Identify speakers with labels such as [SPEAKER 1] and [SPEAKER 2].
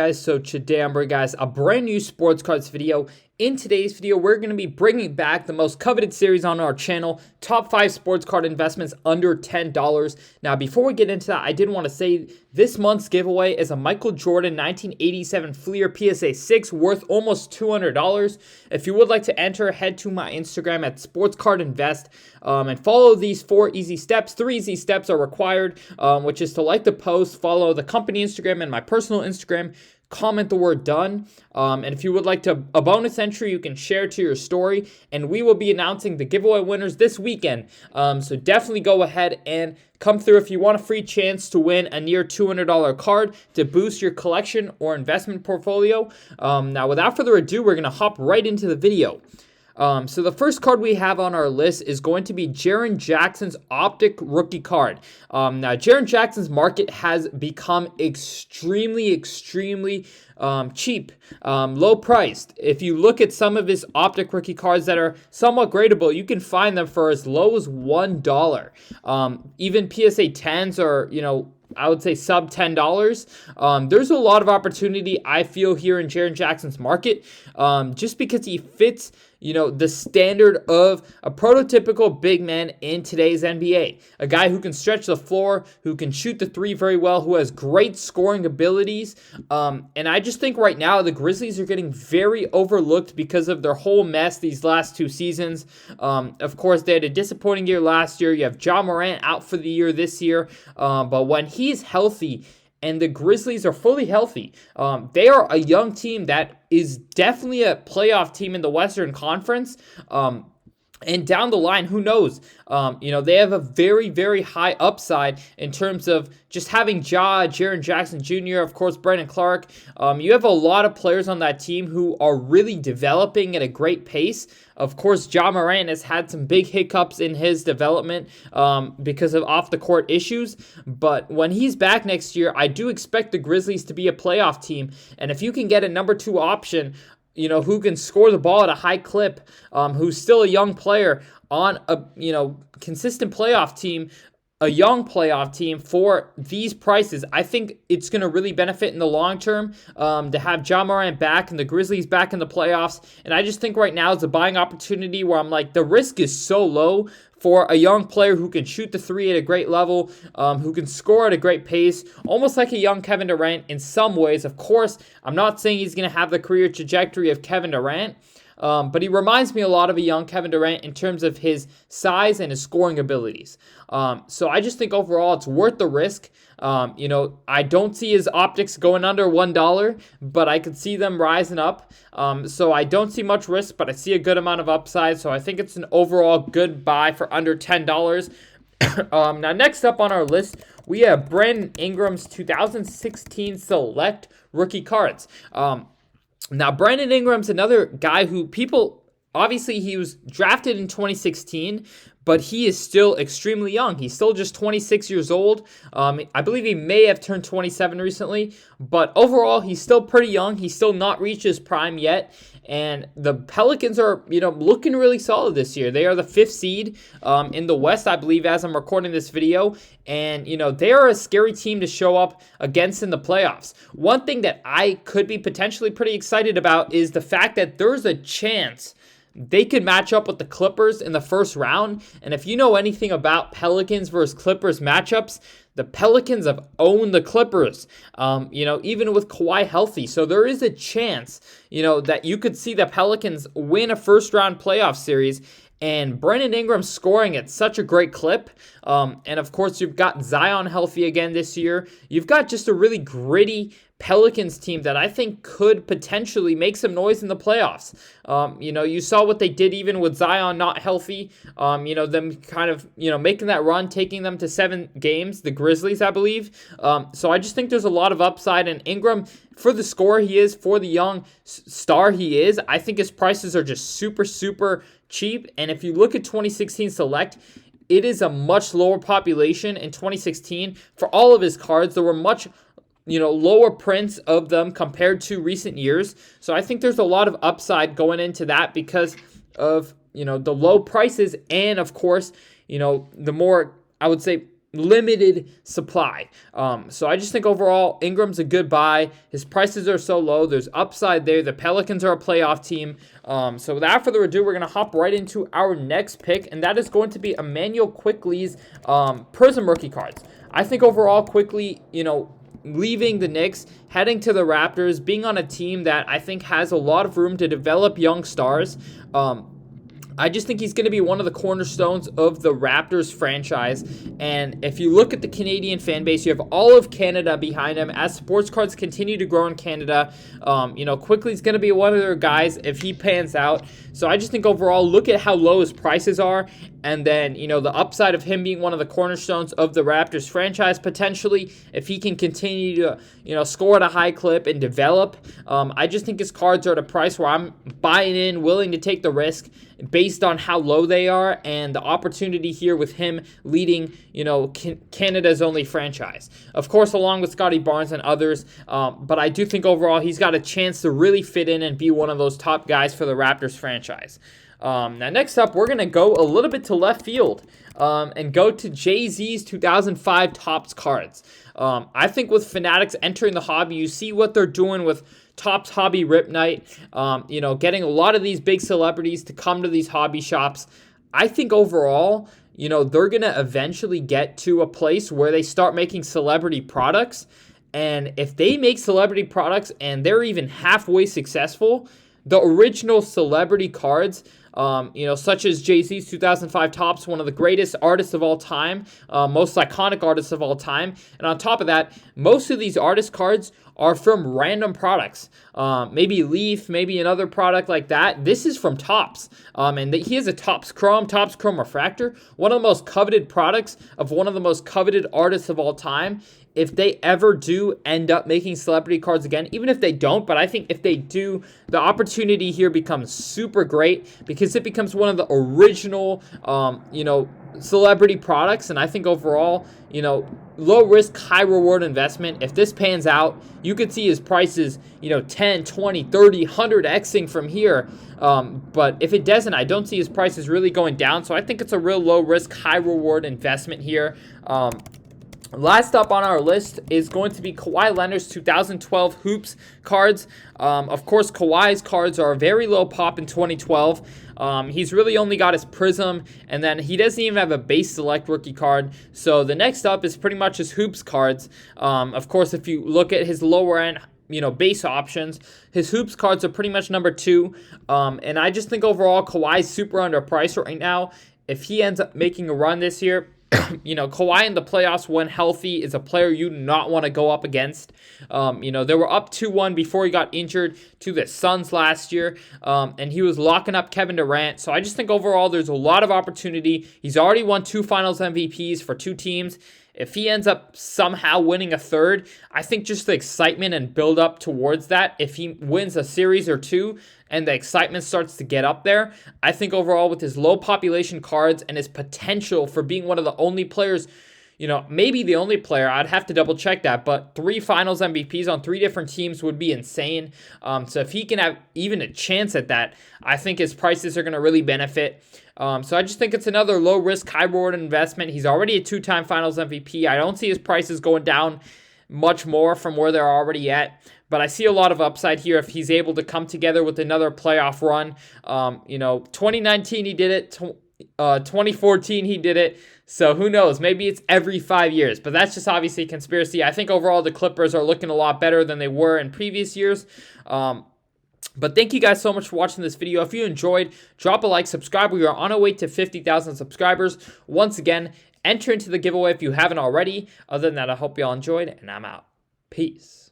[SPEAKER 1] Guys, so today I'm bringing guys a brand new sports cards video. In today's video, we're going to be bringing back the most coveted series on our channel, top 5 sports card investments under $10. Now, before we get into that, I did want to say this month's giveaway is a Michael Jordan 1987 Fleer PSA 6 worth almost $200. If you would like to enter, head to my Instagram at SportsCardInvest and follow these 4 easy steps. 3 easy steps are required, which is to like the post, follow the company Instagram and my personal Instagram, comment the word done, and if you would like a bonus entry, you can share to your story, and we will be announcing the giveaway winners this weekend. So definitely go ahead and come through if you want a free chance to win a near $200 card to boost your collection or investment portfolio. Now, without further ado, we're going to hop right into the video. So the first card we have on our list is going to be Jaren Jackson's Optic rookie card. Now, Jaren Jackson's market has become extremely cheap, low priced. If you look at some of his Optic rookie cards that are somewhat gradable, you can find them for as low as $1. Even PSA 10s are, I would say sub $10. There's a lot of opportunity, I feel, here in Jaren Jackson's market, just because he fits, the standard of a prototypical big man in today's NBA. A guy who can stretch the floor, who can shoot the three very well, who has great scoring abilities. And I just think right now the Grizzlies are getting very overlooked because of their whole mess these last 2 seasons. Of course, they had a disappointing year last year. You have Ja Morant out for the year this year. But when he's healthy, and the Grizzlies are fully healthy, they are a young team that is definitely a playoff team in the Western Conference. And down the line, who knows? They have a very high upside in terms of just having Jaren Jackson Jr., of course, Brandon Clark. You have a lot of players on that team who are really developing at a great pace. Of course, Ja Morant has had some big hiccups in his development because of off-the-court issues. But when he's back next year, I do expect the Grizzlies to be a playoff team. And if you can get a number 2 option, who can score the ball at a high clip, who's still a young player on a, consistent playoff team, a young playoff team for these prices, I think it's going to really benefit in the long term to have Ja Morant back and the Grizzlies back in the playoffs. And I just think right now is a buying opportunity where I'm like, the risk is so low for a young player who can shoot the three at a great level, who can score at a great pace, almost like a young Kevin Durant in some ways. Of course, I'm not saying he's going to have the career trajectory of Kevin Durant, but he reminds me a lot of a young Kevin Durant in terms of his size and his scoring abilities. So I just think overall it's worth the risk. I don't see his optics going under $1, but I could see them rising up. So I don't see much risk, but I see a good amount of upside. So I think it's an overall good buy for under $10. Now, next up on our list, we have Brandon Ingram's 2016 Select rookie cards. Now, Brandon Ingram's another guy who obviously he was drafted in 2016, but he is still extremely young. He's still just 26 years old. I believe he may have turned 27 recently, but overall, he's still pretty young. He's still not reached his prime yet. And the Pelicans are, looking really solid this year. They are the 5th seed in the West, I believe, as I'm recording this video. And, they are a scary team to show up against in the playoffs. One thing that I could be potentially pretty excited about is the fact that there's a chance they could match up with the Clippers in the first round. And if you know anything about Pelicans versus Clippers matchups, the Pelicans have owned the Clippers, even with Kawhi healthy. So there is a chance, that you could see the Pelicans win a first-round playoff series. And Brandon Ingram scoring at such a great clip. And, of course, you've got Zion healthy again this year. You've got just a really gritty Pelicans team that I think could potentially make some noise in the playoffs. You saw what they did even with Zion not healthy. Them kind of, making that run, taking them to 7 games, the Grizzlies, I believe. So I just think there's a lot of upside. And Ingram, for the scorer he is, for the young star he is, I think his prices are just super cheap. And if you look at 2016 Select, it is a much lower population in 2016. For all of his cards, there were much lower prints of them compared to recent years. So I think there's a lot of upside going into that because of, the low prices and, of course, the more, I would say, limited supply. So I just think overall Ingram's a good buy. His prices are so low. There's upside there. The Pelicans are a playoff team. So without further ado, we're going to hop right into our next pick, and that is going to be Immanuel Quickley's Prism rookie cards. I think overall Quickley, leaving the Knicks, heading to the Raptors, being on a team that I think has a lot of room to develop young stars. I just think he's going to be one of the cornerstones of the Raptors franchise. And if you look at the Canadian fan base, you have all of Canada behind him. As sports cards continue to grow in Canada, Quickley's going to be one of their guys if he pans out. So I just think overall, look at how low his prices are. And then, the upside of him being one of the cornerstones of the Raptors franchise, potentially, if he can continue to, score at a high clip and develop. I just think his cards are at a price where I'm buying in, willing to take the risk based on how low they are and the opportunity here with him leading, Canada's only franchise. Of course, along with Scotty Barnes and others, but I do think overall he's got a chance to really fit in and be one of those top guys for the Raptors franchise. Now, next up, we're going to go a little bit to left field and go to Jay-Z's 2005 Topps cards. I think with Fanatics entering the hobby, you see what they're doing with Topps Hobby Rip Night, getting a lot of these big celebrities to come to these hobby shops. I think overall, they're going to eventually get to a place where they start making celebrity products. And if they make celebrity products and they're even halfway successful, the original celebrity cards, such as Jay-Z's 2005 Topps, one of the greatest artists of all time, most iconic artists of all time. And on top of that, most of these artist cards are from random products. Maybe Leaf, maybe another product like that. This is from Topps. And he has a Topps Chrome Refractor, one of the most coveted products of one of the most coveted artists of all time. If they ever do end up making celebrity cards again, even if they don't, but I think if they do, the opportunity here becomes super great because it becomes one of the original, celebrity products. And I think overall, low risk, high reward investment. If this pans out, you could see his prices, 10, 20, 30, 100xing from here. But if it doesn't, I don't see his prices really going down. So I think it's a real low risk, high reward investment here. Last up on our list is going to be Kawhi Leonard's 2012 Hoops cards. Of course, Kawhi's cards are a very low pop in 2012. He's really only got his Prism, and then he doesn't even have a base select rookie card. So the next up is pretty much his Hoops cards. Of course, if you look at his lower end, base options, his Hoops cards are pretty much number 2. And I just think overall Kawhi's super underpriced right now. If he ends up making a run this year, Kawhi in the playoffs when healthy is a player you do not want to go up against. They were up 2-1 before he got injured to the Suns last year, and he was locking up Kevin Durant. So I just think overall there's a lot of opportunity. He's already won 2 Finals MVPs for 2 teams. If he ends up somehow winning a third, I think just the excitement and build up towards that, if he wins a series or 2 and the excitement starts to get up there, I think overall with his low population cards and his potential for being one of the only players, maybe the only player, I'd have to double check that, but 3 Finals MVPs on 3 different teams would be insane. So if he can have even a chance at that, I think his prices are going to really benefit. So I just think it's another low risk, high reward investment. He's already a 2-time Finals MVP. I don't see his prices going down much more from where they're already at. But I see a lot of upside here if he's able to come together with another playoff run. 2019 he did it. 2014 he did it. So who knows? Maybe it's every 5 years. But that's just obviously a conspiracy. I think overall the Clippers are looking a lot better than they were in previous years. But thank you guys so much for watching this video. If you enjoyed, drop a like, subscribe. We are on our way to 50,000 subscribers. Once again, enter into the giveaway if you haven't already. Other than that, I hope you all enjoyed, and I'm out. Peace.